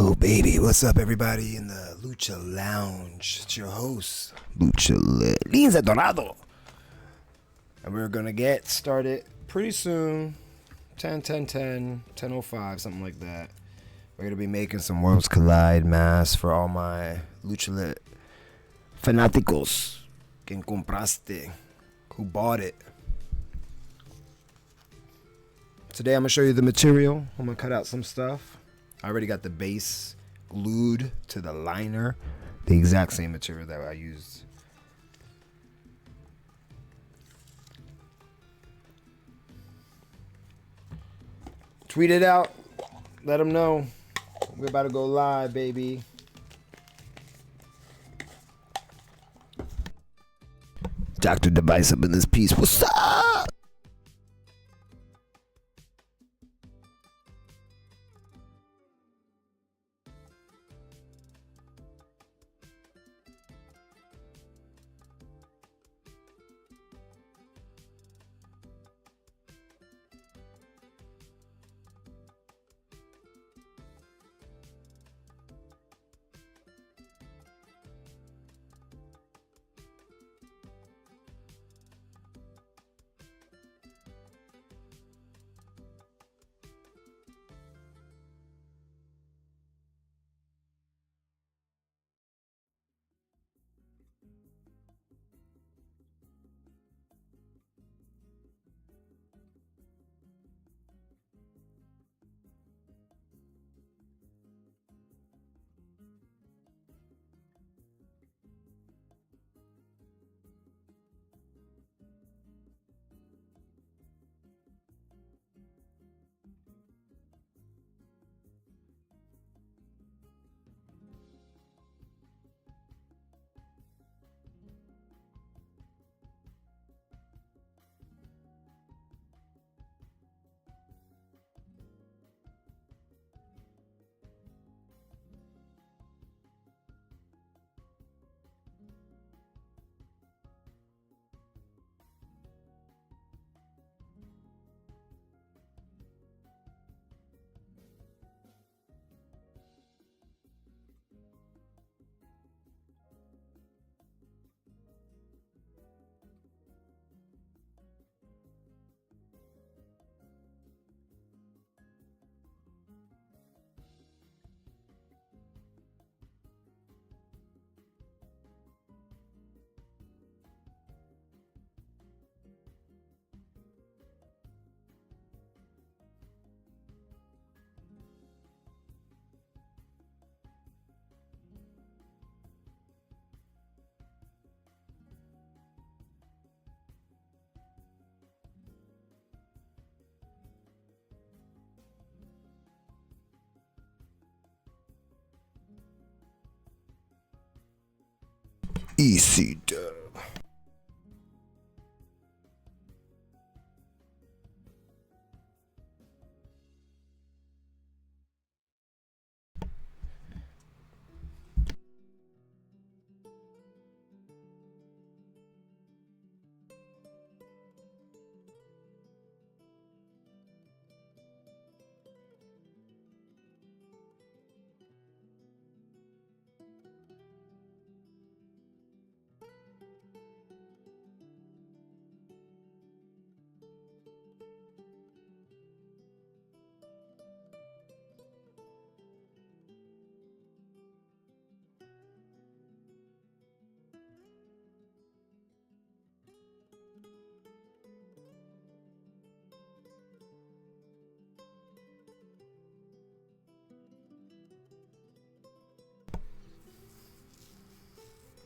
Oh, baby, what's up, everybody in the Lucha Lounge? It's your host, Lucha Linza Dorado. And we're going to get started pretty soon. 10:05, something like that. We're going to be making some Worlds Collide masks for all my Lucha fanáticos. Quien compraste, who bought it. Today I'm going to show you the material. I'm going to cut out some stuff. I already got the base glued to the liner. The exact same material that I used. Tweet it out. Let them know. We're about to go live, baby. Dr. Device up in this piece. What's up? EC Dub.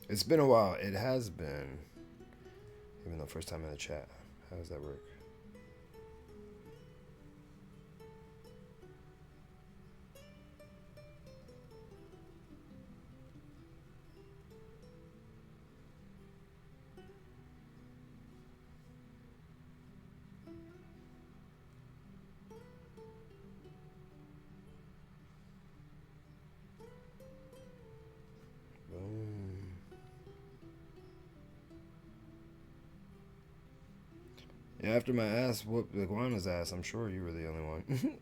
It's been a while. It has been. Even the first time in the chat. How does that work? Yeah, after my ass whooped Iguana's ass, I'm sure you were the only one.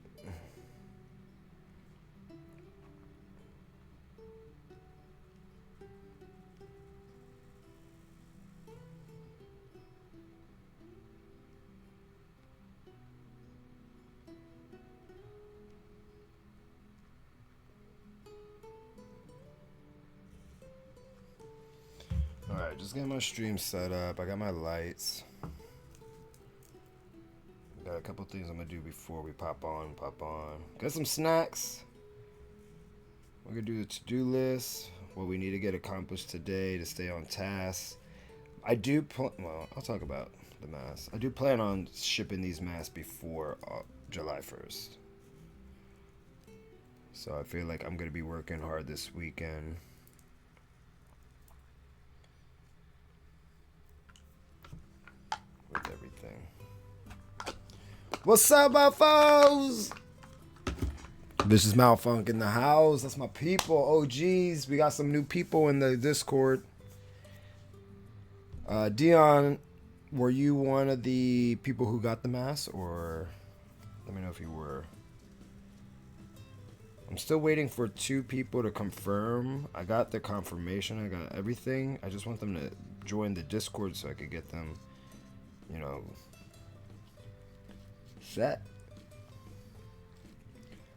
Alright, just getting my stream set up. I got my lights. Got a couple things I'm gonna do before we pop on. Got some snacks. We're gonna do the to-do list. What we need to get accomplished today to stay on task. Well, I'll talk about the masks. I do plan on shipping these masks before July 1st. So I feel like I'm gonna be working hard this weekend. With everything. What's up, my foes? This is Malfunk in the house. That's my people, OGs. We got some new people in the Discord. Dion, were you one of the people who got the mask, or let me know if you were. I'm still waiting for 2 people to confirm. I got the confirmation. I got everything. I just want them to join the Discord so I could get them, you know, set.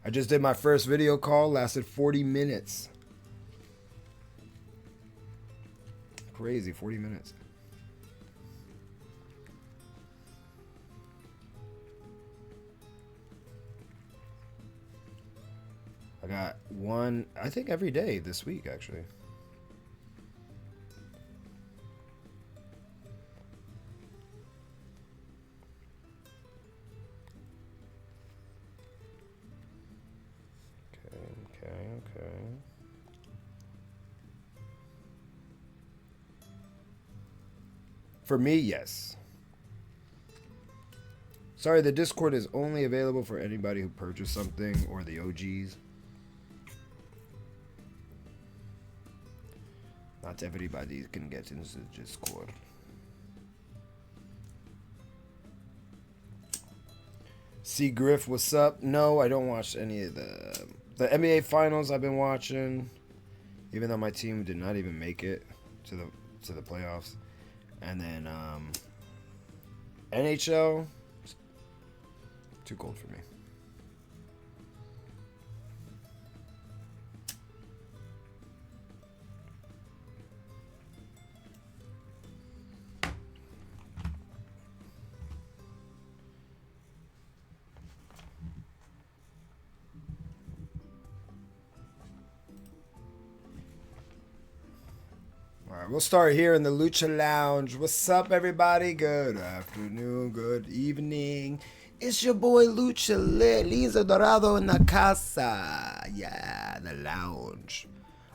I just did my first video call. Lasted 40 minutes. Crazy, 40 minutes. I got one, I think every day this week, actually. Okay. For me, yes. Sorry, the Discord is only available for anybody who purchased something or the OGs. Not everybody can get into the Discord. C. Griff, what's up? No, I don't watch any of the NBA finals. I've been watching, even though my team did not even make it to the playoffs. And then NHL, too cold for me. Alright, we'll start here in the Lucha Lounge. What's up, everybody? Good afternoon, good evening. It's your boy Lucha Lisa Dorado in the casa. Yeah, the lounge.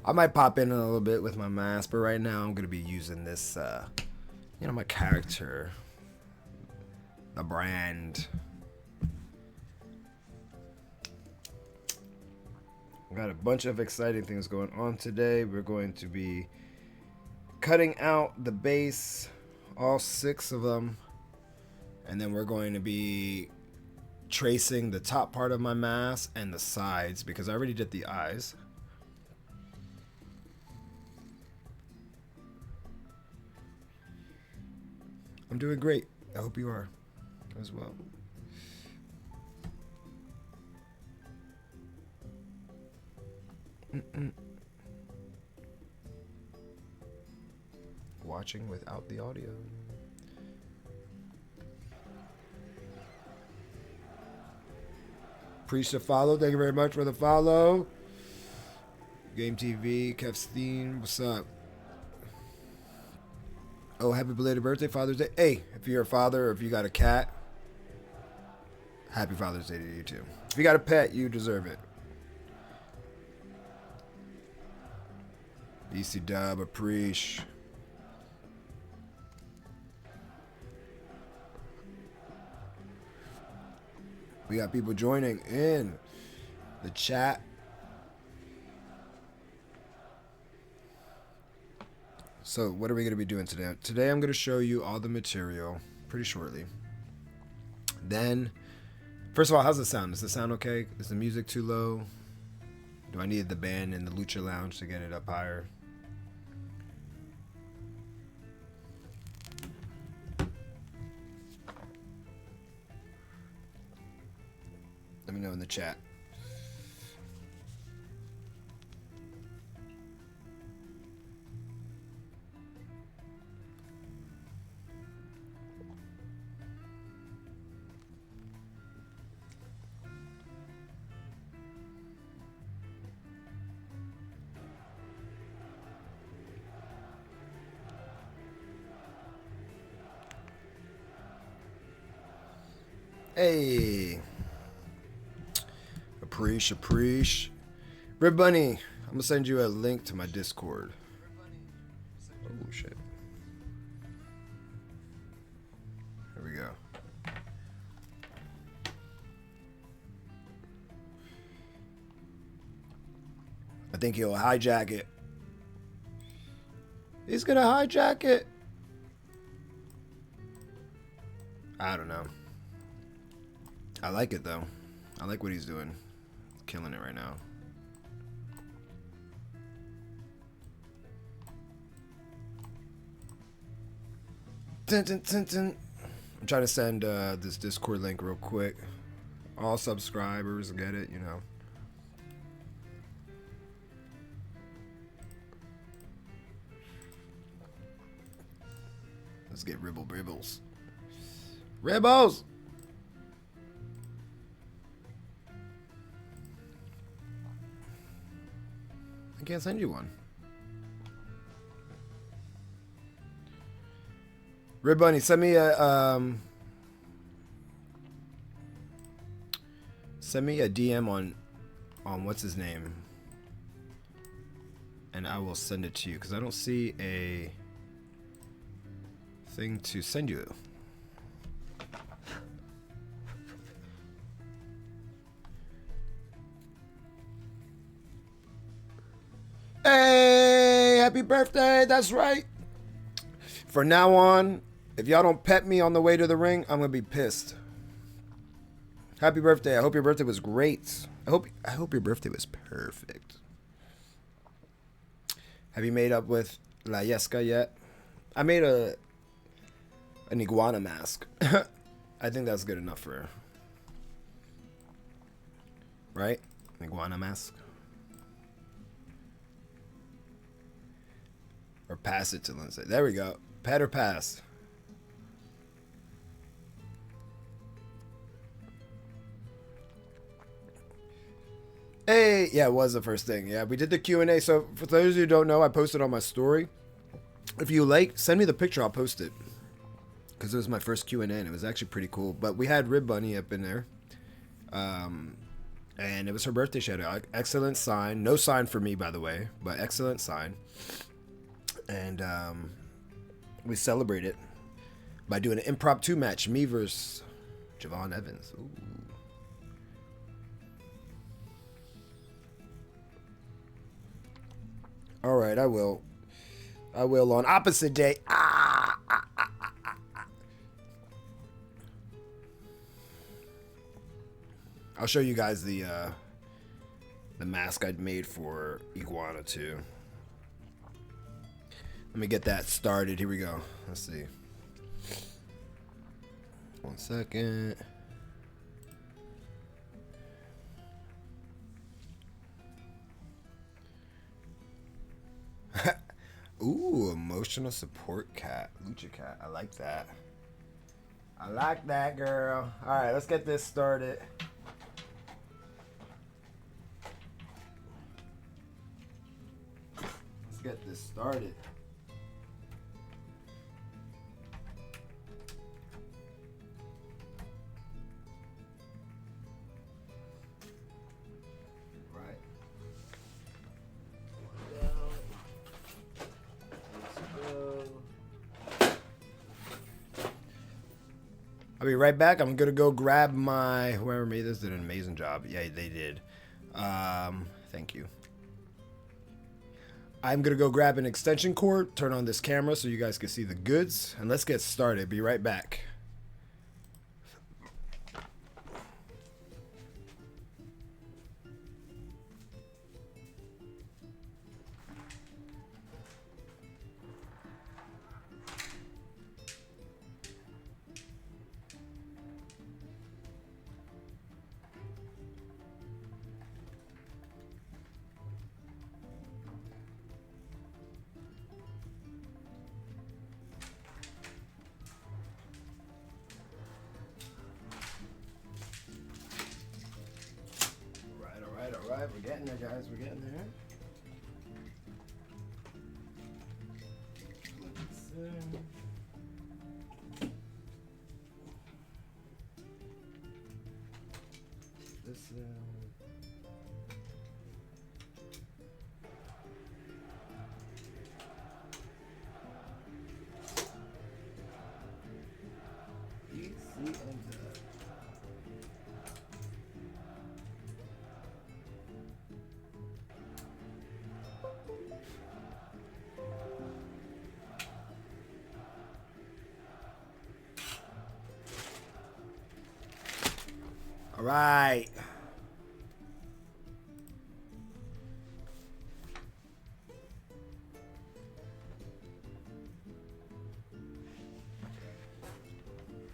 I might pop in a little bit with my mask, but right now I'm going to be using this, my character. The brand. We got a bunch of exciting things going on today. We're going to be cutting out the base, all 6 of them, and then we're going to be tracing the top part of my mask and the sides, because I already did the eyes. I'm doing great. I hope you are as well. Watching without the audio. Appreciate the follow. Thank you very much for the follow. Game TV, Kevstein, what's up? Oh, happy belated birthday, Father's Day. Hey, if you're a father or if you got a cat, happy Father's Day to you too. If you got a pet, you deserve it. BC Dub, appreciate. We got people joining in the chat. So what are we going to be doing today? Today I'm going to show you all the material pretty shortly. Then, first of all, how's the sound? Does the sound okay? Is the music too low? Do I need the band in the Lucha Lounge to get it up higher? Let me know in the chat. Hey. Appreciate. Rib Bunny, I'm gonna send you a link to my Discord. Oh shit. Here we go. I think he'll hijack it. He's gonna hijack it. I don't know. I like it though. I like what he's doing. He's killing it right now. Dun, dun, dun, dun. I'm trying to send this Discord link real quick. All subscribers get it, you know. Let's get Ribbles. Ribbles! I can't send you one. Rib Bunny, send me a DM on what's his name, and I will send it to you because I don't see a thing to send you. Hey, happy birthday! That's right. From now on, if y'all don't pet me on the way to the ring, I'm gonna be pissed. Happy birthday! I hope your birthday was great. I hope your birthday was perfect. Have you made up with La Yesca yet? I made an iguana mask. I think that's good enough for her. Right? An iguana mask. Or pass it to Lindsay. There we go. Pet or pass. Hey, yeah, it was the first thing. Yeah, we did the Q&A. So for those of you who don't know, I posted on my story. If you like, send me the picture. I'll post it. Because it was my first Q&A and it was actually pretty cool. But we had Rib Bunny up in there. And it was her birthday. She had an excellent sign. No sign for me, by the way. But excellent sign. And we celebrate it by doing an impromptu match. Me versus Javon Evans. Ooh. All right, I will on opposite day. I'll show you guys the mask I'd made for Iguana too. Let me get that started. Here we go. Let's see. 1 second. Ooh, emotional support cat. Lucha cat. I like that. I like that, girl. All right, let's get this started. Let's get this started. I'll be right back. I'm gonna go grab my whoever made this did an amazing job. Yeah, they did. Thank you. I'm gonna go grab an extension cord, turn on this camera so you guys can see the goods, and let's get started. Be right back. All right, we're getting there, guys. We're getting there. All right.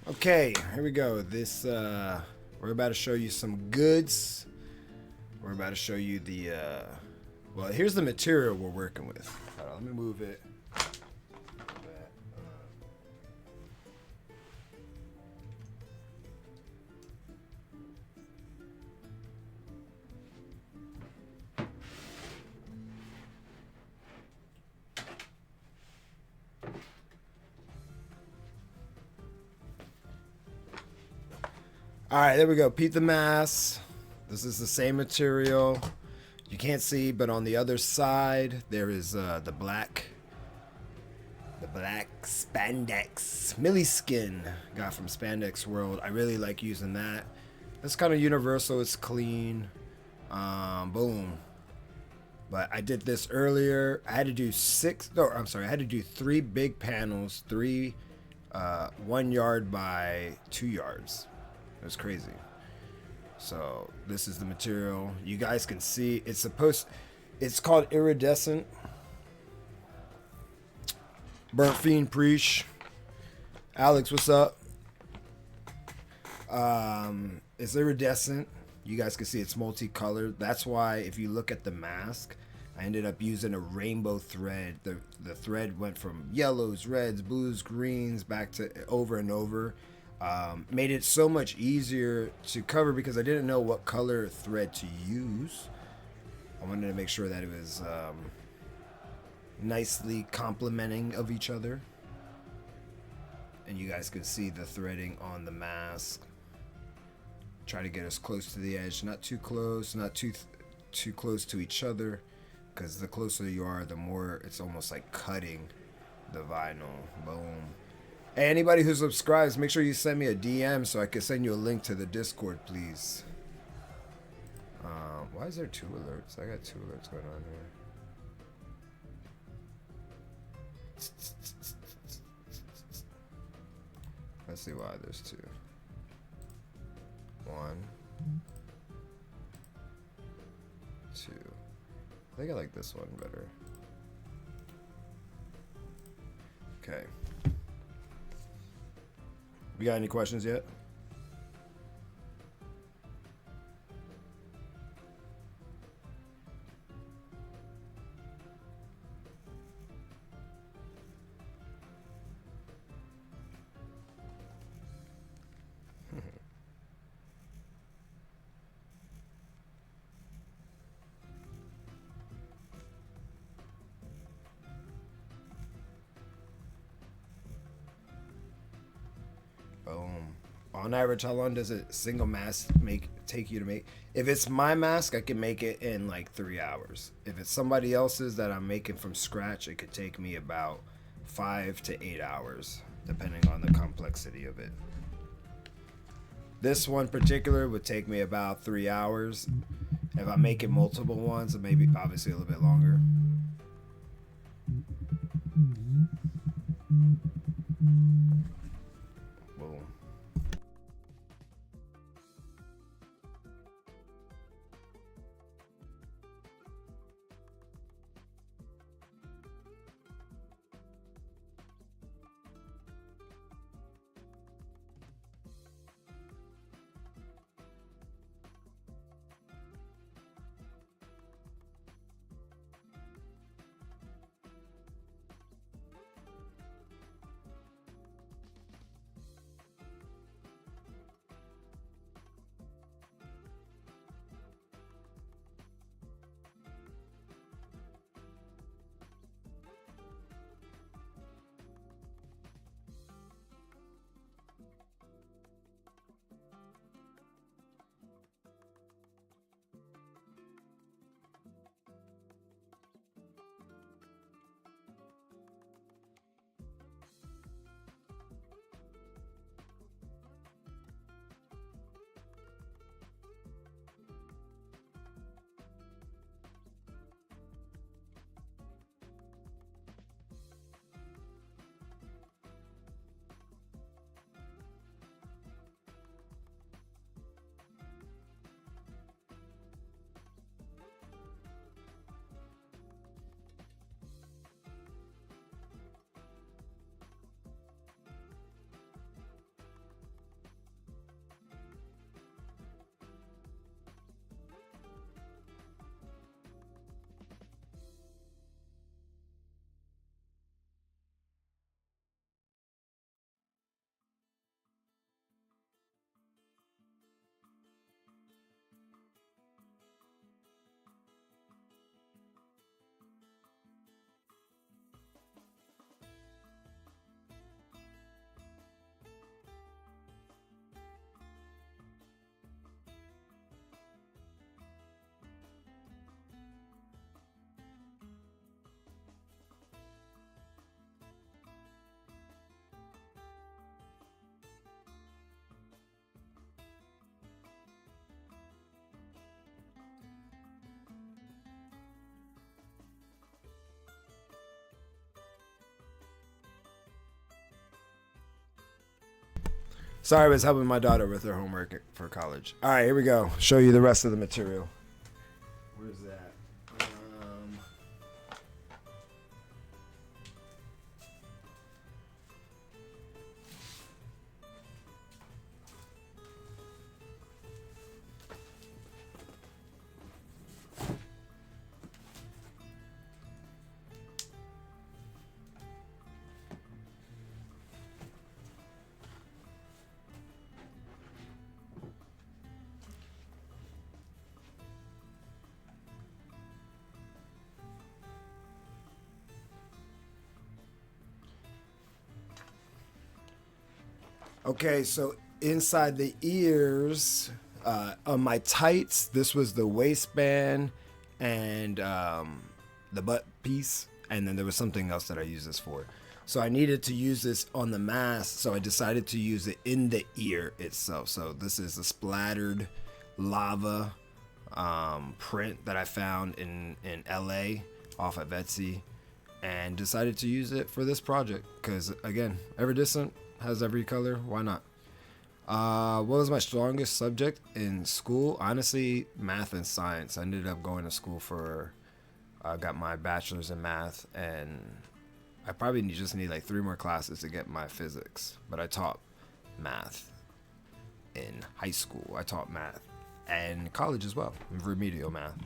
Okay, here we go. We're about to show you some goods. We're about to show you the, well, here's the material we're working with. Hold on, let me move it. All right, there we go. Pete the mask. This is the same material. You can't see, but on the other side there is the black spandex Millie skin got from Spandex World. I really like using that. It's kind of universal. It's clean. Boom. But I did this earlier. I had to do I had to do 3 big panels, 1 yard by 2 yards. It was crazy. So this is the material. You guys can see it's called iridescent. Burnt Fiend Preach. Alex, what's up? It's iridescent. You guys can see it's multicolored. That's why if you look at the mask, I ended up using a rainbow thread. The thread went from yellows, reds, blues, greens, back to over and over. Made it so much easier to cover because I didn't know what color thread to use. I wanted to make sure that it was nicely complementing of each other. And you guys can see the threading on the mask. Try to get as close to the edge, not too close, not too close to each other, because the closer you are, the more it's almost like cutting the vinyl. Boom. Hey, anybody who subscribes, make sure you send me a DM so I can send you a link to the Discord, please. Why is there 2 alerts? I got 2 alerts going on here. Let's see why there's 2. 1, 2. I think I like this one better. Okay. We got any questions yet? Boom. On average, how long does a single mask take you to make? If it's my mask, I can make it in like 3 hours. If it's somebody else's that I'm making from scratch, it could take me about 5 to 8 hours, depending on the complexity of it. This one particular would take me about 3 hours. If I'm making multiple ones, it may be obviously a little bit longer. Boom. Sorry, I was helping my daughter with her homework for college. All right, here we go. Show you the rest of the material. Where's that? Okay, so inside the ears, on my tights, this was the waistband and the butt piece, and then there was something else that I used this for. So I needed to use this on the mask, so I decided to use it in the ear itself. So this is a splattered lava print that I found in LA off of Etsy, and decided to use it for this project because, again, Ever-Distant has every color. Why not? What was my strongest subject in school? Honestly, math and science. I ended up going to school for, got my bachelor's in math, and I probably just need like 3 more classes to get my physics. But I taught math in high school. I taught math and college as well, remedial math.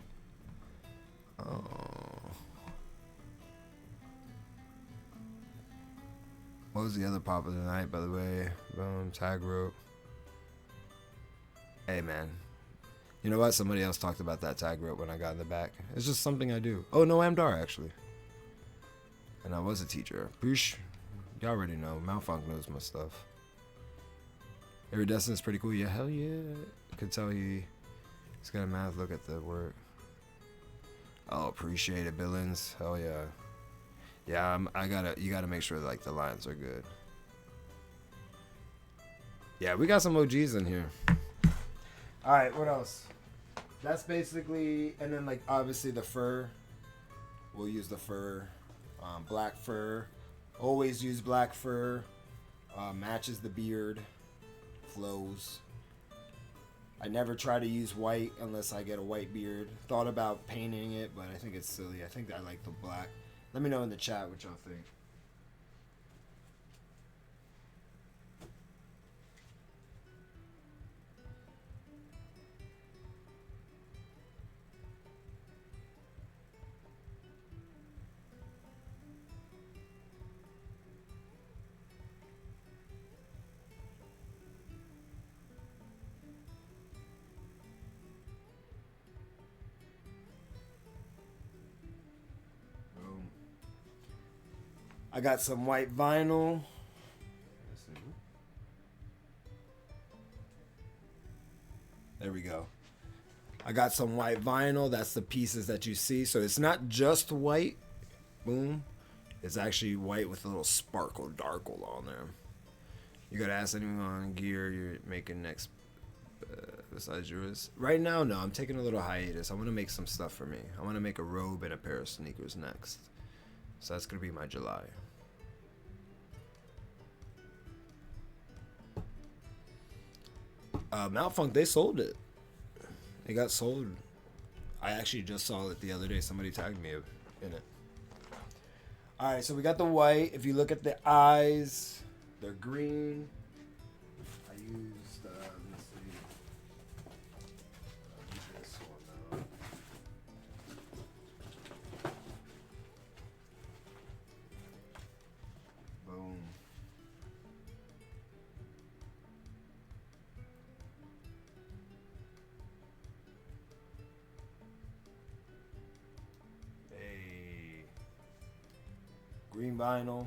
Oh. What was the other pop of the night, by the way? Boom, tag rope. Hey, man. You know what? Somebody else talked about that tag rope when I got in the back. It's just something I do. Oh, no, Amdar, actually. And I was a teacher. Poosh. Y'all already know. Malfunk knows my stuff. Iridescent is pretty cool. Yeah, hell yeah. I could tell he's got a math look at the work. Oh, appreciate it, Billings. Hell yeah. Yeah, you gotta make sure like the lines are good. Yeah, we got some OGs in here. All right, what else? That's basically, and then like obviously the fur. We'll use the fur, black fur. Always use black fur. Matches the beard, flows. I never try to use white unless I get a white beard. Thought about painting it, but I think it's silly. I think I like the black. Let me know in the chat what y'all think. I got some white vinyl. There we go. I got some white vinyl. That's the pieces that you see. So it's not just white. Boom. It's actually white with a little sparkle, darkle on there. You gotta ask anyone on gear you're making next besides yours. Right now, no. I'm taking a little hiatus. I want to make some stuff for me. I want to make a robe and a pair of sneakers next. So that's gonna be my July. Malfunk, they sold it. It got sold. I actually just saw it the other day. Somebody tagged me in it. All right, so we got the white. If you look at the eyes, they're green. I used, let's see. This one now. Boom. Green vinyl.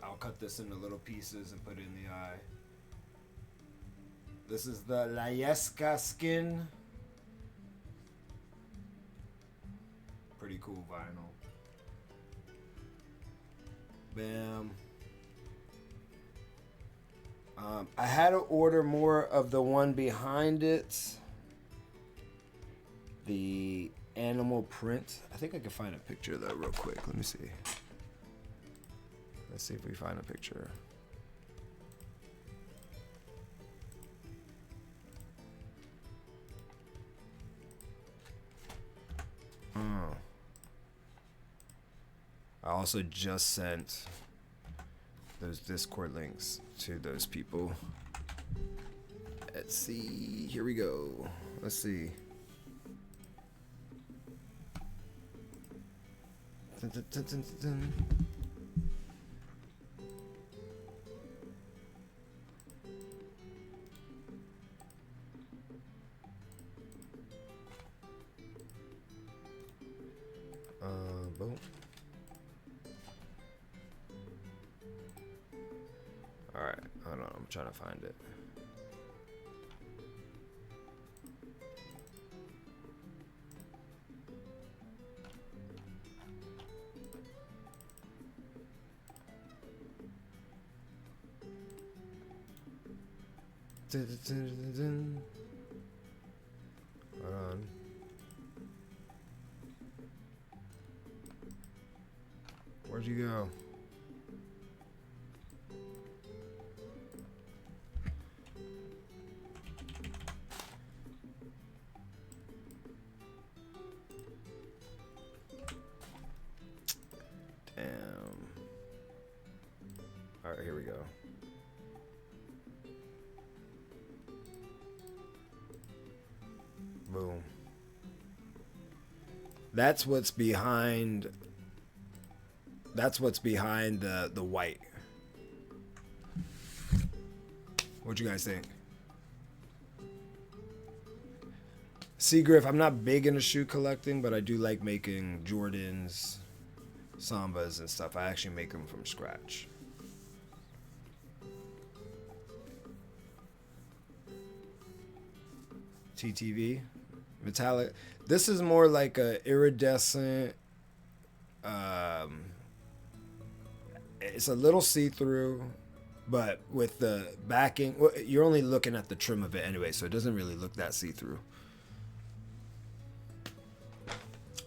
I'll cut this into little pieces and put it in the eye. This is the Layeska skin. Pretty cool vinyl. Bam. I had to order more of the one behind it. The animal print. I think I can find a picture of that real quick. Let me see. Let's see if we find a picture. I also just sent those Discord links to those people. Let's see. Here we go. Let's see. Dun, dun, dun, dun, dun. Boom. Alright, hold on, I'm trying to find it. Dun, dun, dun, dun, dun. Hold on. Where'd you go? Damn. All right, here we go. Boom. That's what's behind. That's what's behind the white. What you guys think? See, Griff, I'm not big into shoe collecting, but I do like making Jordans, Sambas, and stuff. I actually make them from scratch. TTV, metallic. This is more like a iridescent. It's a little see-through, but with the backing, well, you're only looking at the trim of it anyway, so it doesn't really look that see-through. But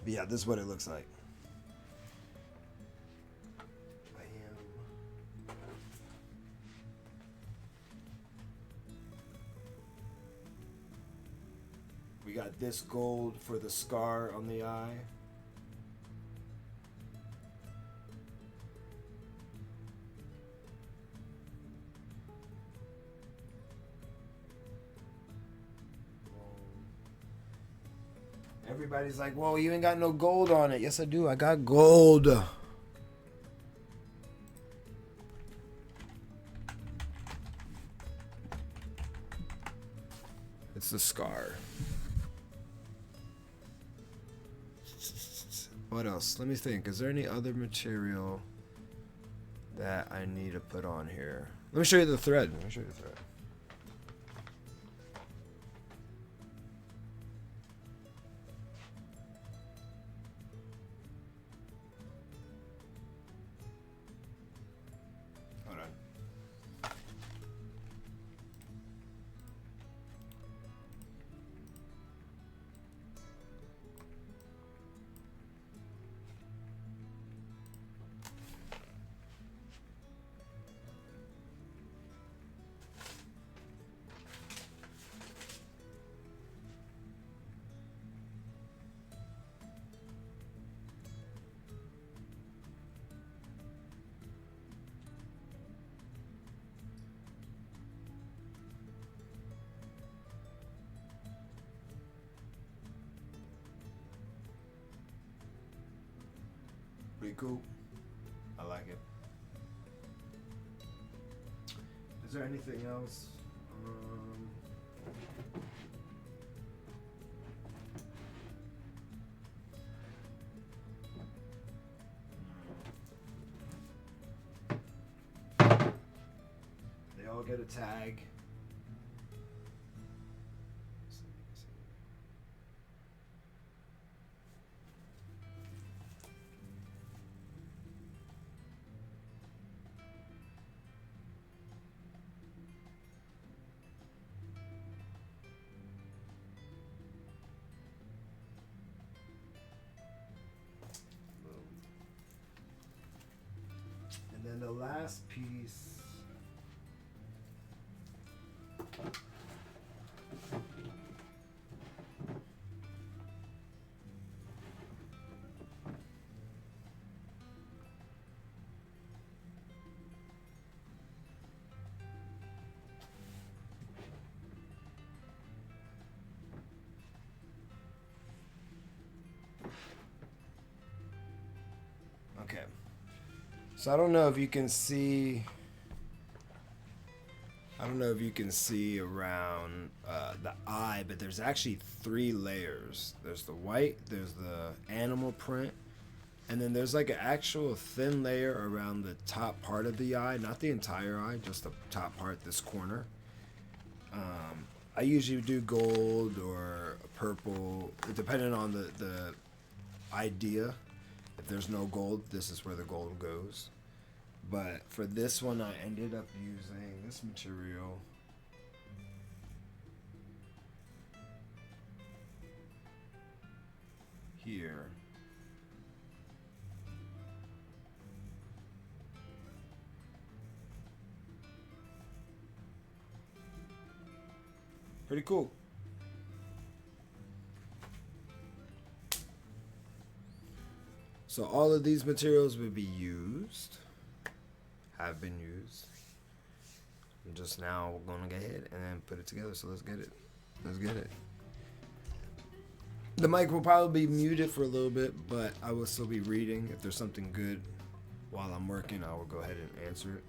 yeah, this is what it looks like. We got this gold for the scar on the eye. Everybody's like, whoa, you ain't got no gold on it. Yes, I do. I got gold. It's the scar. What else? Let me think. Is there any other material that I need to put on here? Let me show you the thread. Let me show you the thread. Hold on. Pretty cool. I like it. Is there anything else? They all get a tag. And then the last piece. So I don't know if you can see. I don't know if you can see around the eye, but there's actually 3 layers. There's the white, there's the animal print, and then there's like an actual thin layer around the top part of the eye, not the entire eye, just the top part, this corner. I usually do gold or purple, depending on the idea. If there's no gold, this is where the gold goes. But for this one, I ended up using this material. Here. Pretty cool. So all of these materials will be used. Have been used. I'm just now gonna go ahead and then put it together. So let's get it. Let's get it. The mic will probably be muted for a little bit, but I will still be reading. If there's something good while I'm working, I will go ahead and answer it.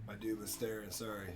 My dude was staring, sorry.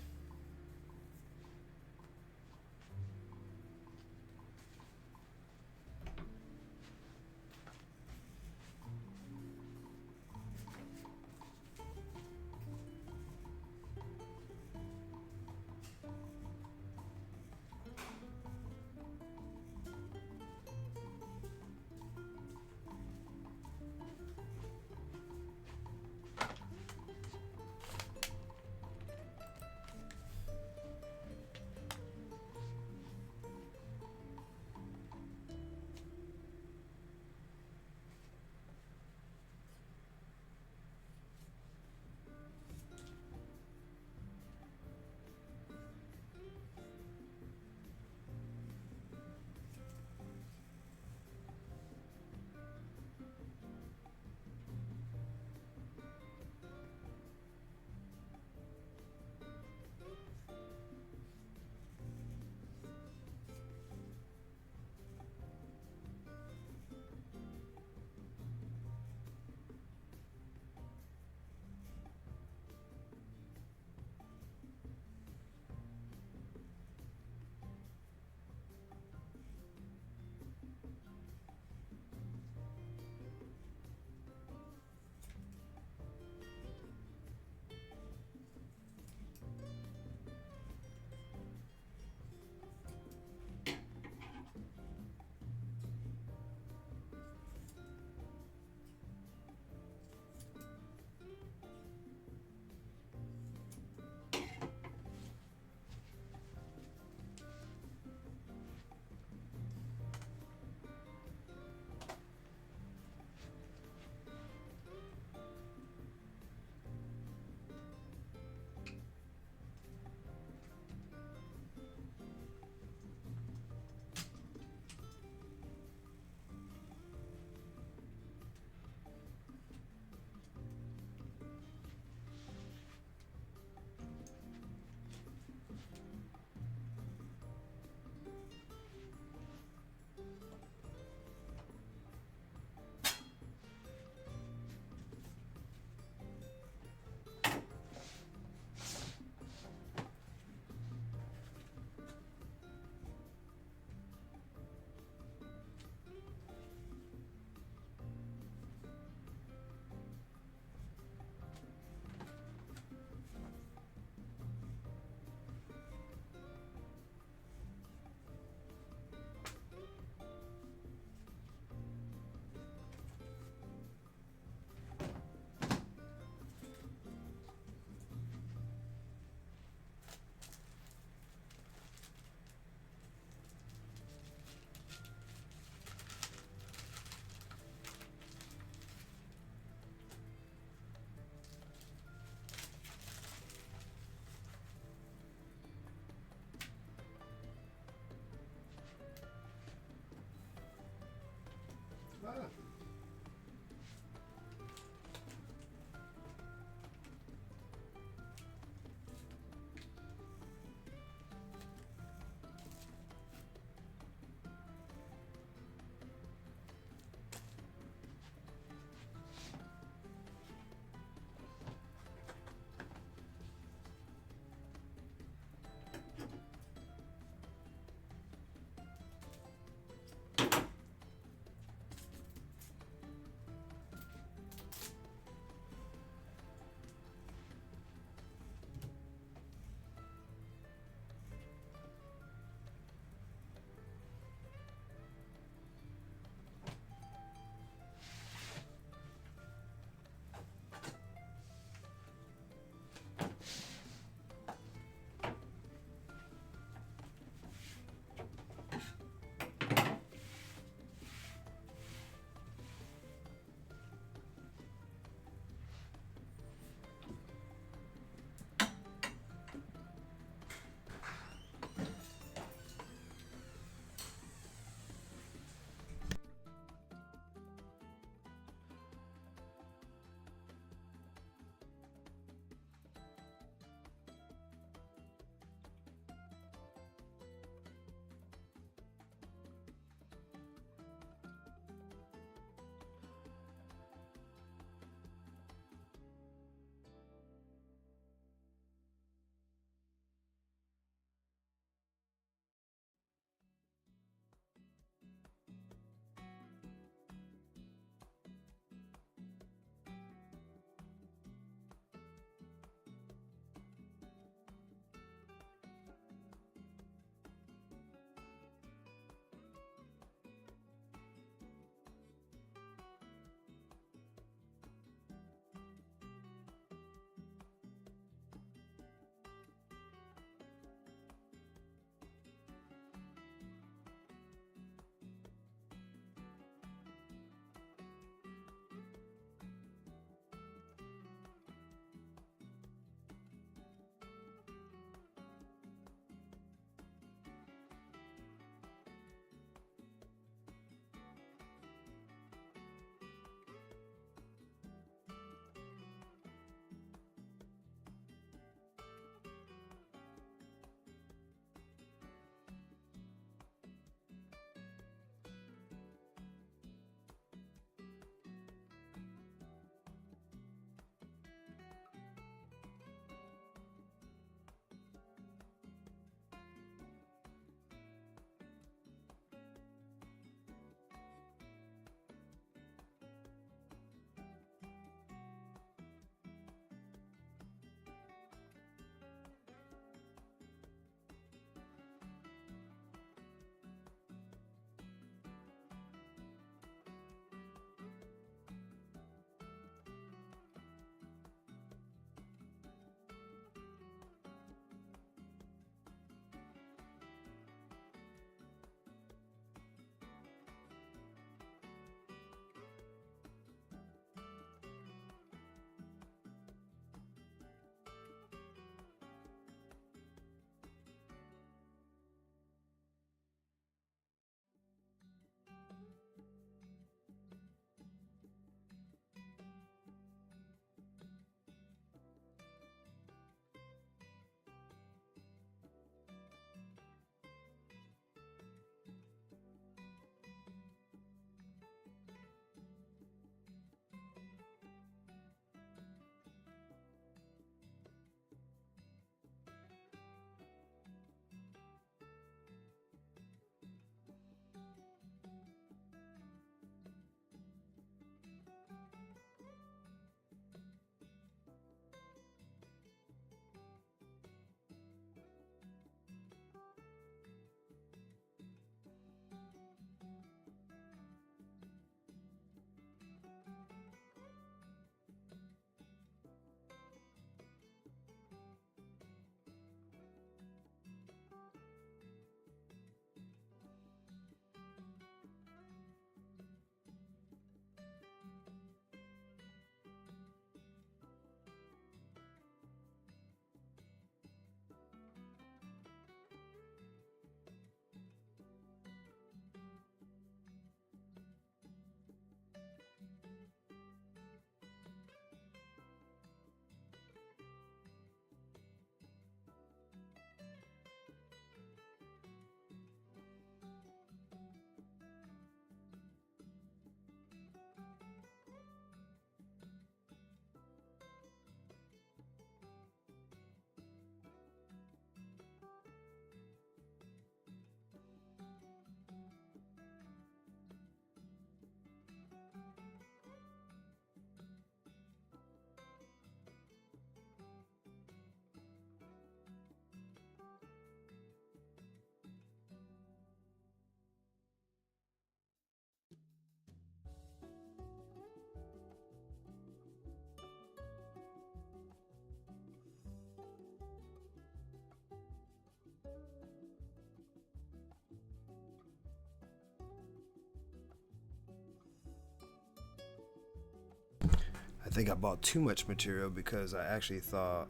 think I bought too much material because I actually thought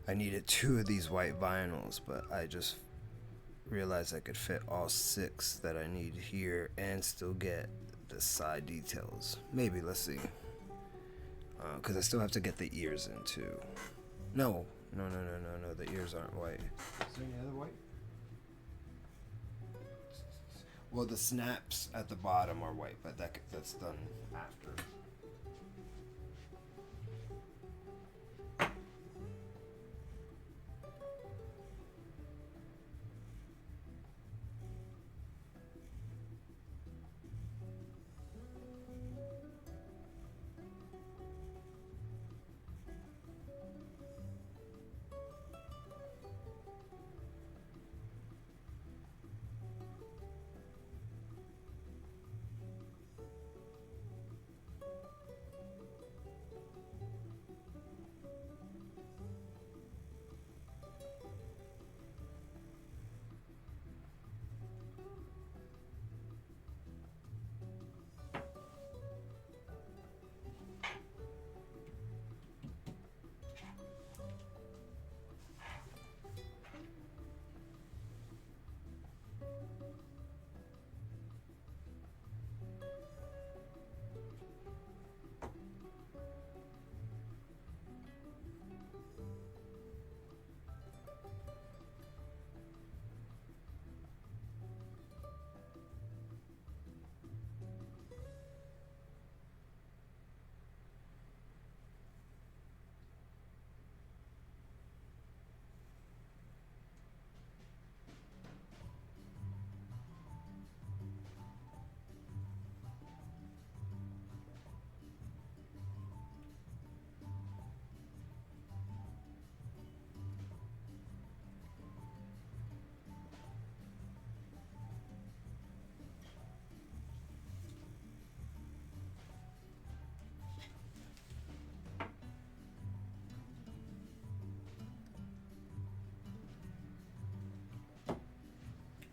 I needed 2 of these white vinyls, but I just realized I could fit all 6 that I need here and still get the side details. Maybe, let's see. Because I still have to get the ears in too. No, the ears aren't white. Is there any other white? Well, the snaps at the bottom are white, but that's done after.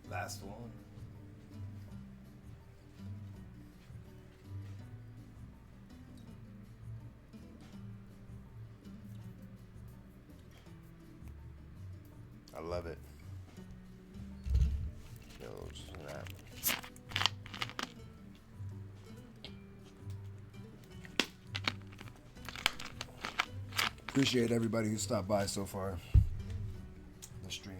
Last one. I love it. That. Appreciate everybody who stopped by so far. The stream.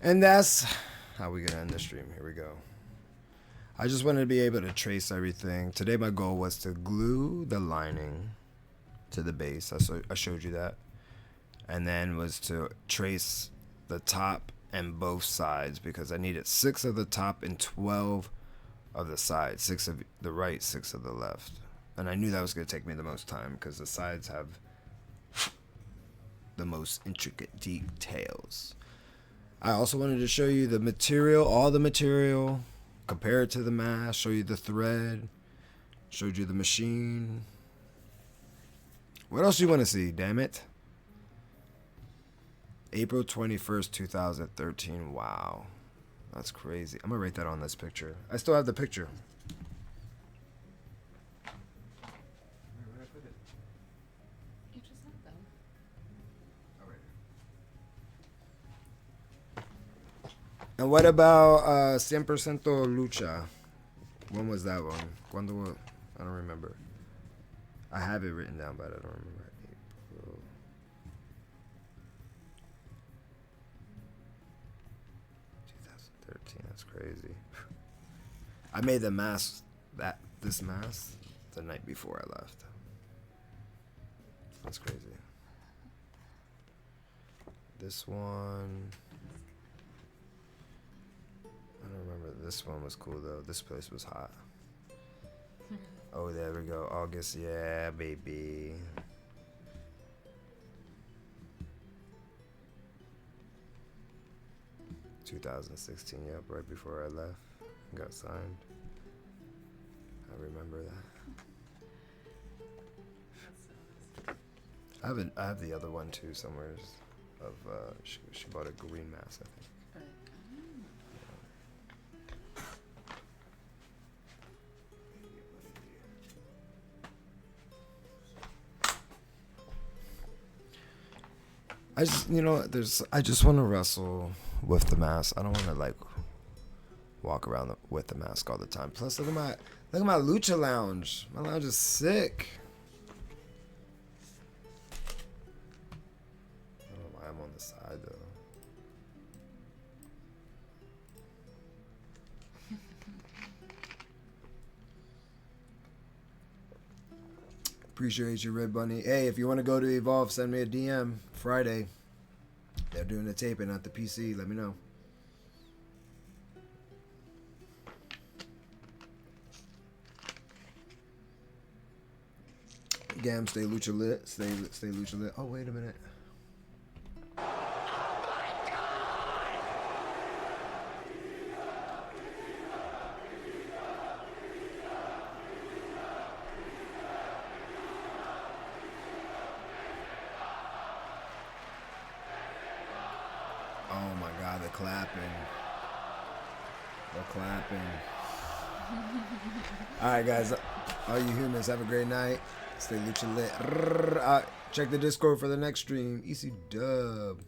And that's how we gonna end the stream. Here we go. I just wanted to be able to trace everything. Today my goal was to glue the lining to the base. I showed you that. And then was to trace the top and both sides because I needed 6 of the top and 12 of the sides. 6 of the right, 6 of the left. And I knew that was going to take me the most time because the sides have the most intricate details. I also wanted to show you the material, all the material, compare it to the mask, show you the thread, showed you the machine. What else do you want to see, damn it? April 21st, 2013. Wow. That's crazy. I'm going to write that on this picture. I still have the picture. You just have them. And what about 100% Lucha? When was that one? Cuando? I don't remember. I have it written down, but I don't remember. April. 2013. That's crazy. I made the mask, this mask, the night before I left. That's crazy. This one. I don't remember. This one was cool though. This place was hot. Oh, there we go. August. Yeah, baby. (2016). Yep, right before I left. Got signed. I remember that. I have the other one too somewhere. Of she bought a green mask, I think. I just, I just want to wrestle with the mask. I don't want to like walk around with the mask all the time. Plus, look at my Lucha lounge. My lounge is sick. I don't know why I'm on the side though. Appreciate you, Red Bunny. Hey, if you want to go to Evolve, send me a DM Friday. They're doing the taping at the PC. Let me know. Gam, stay Lucha lit. Stay Lucha lit. Oh, wait a minute. Oh my God, they're clapping. They're clapping. All right, guys. All you humans, have a great night. Stay Lucha lit. Check the Discord for the next stream. EC Dub.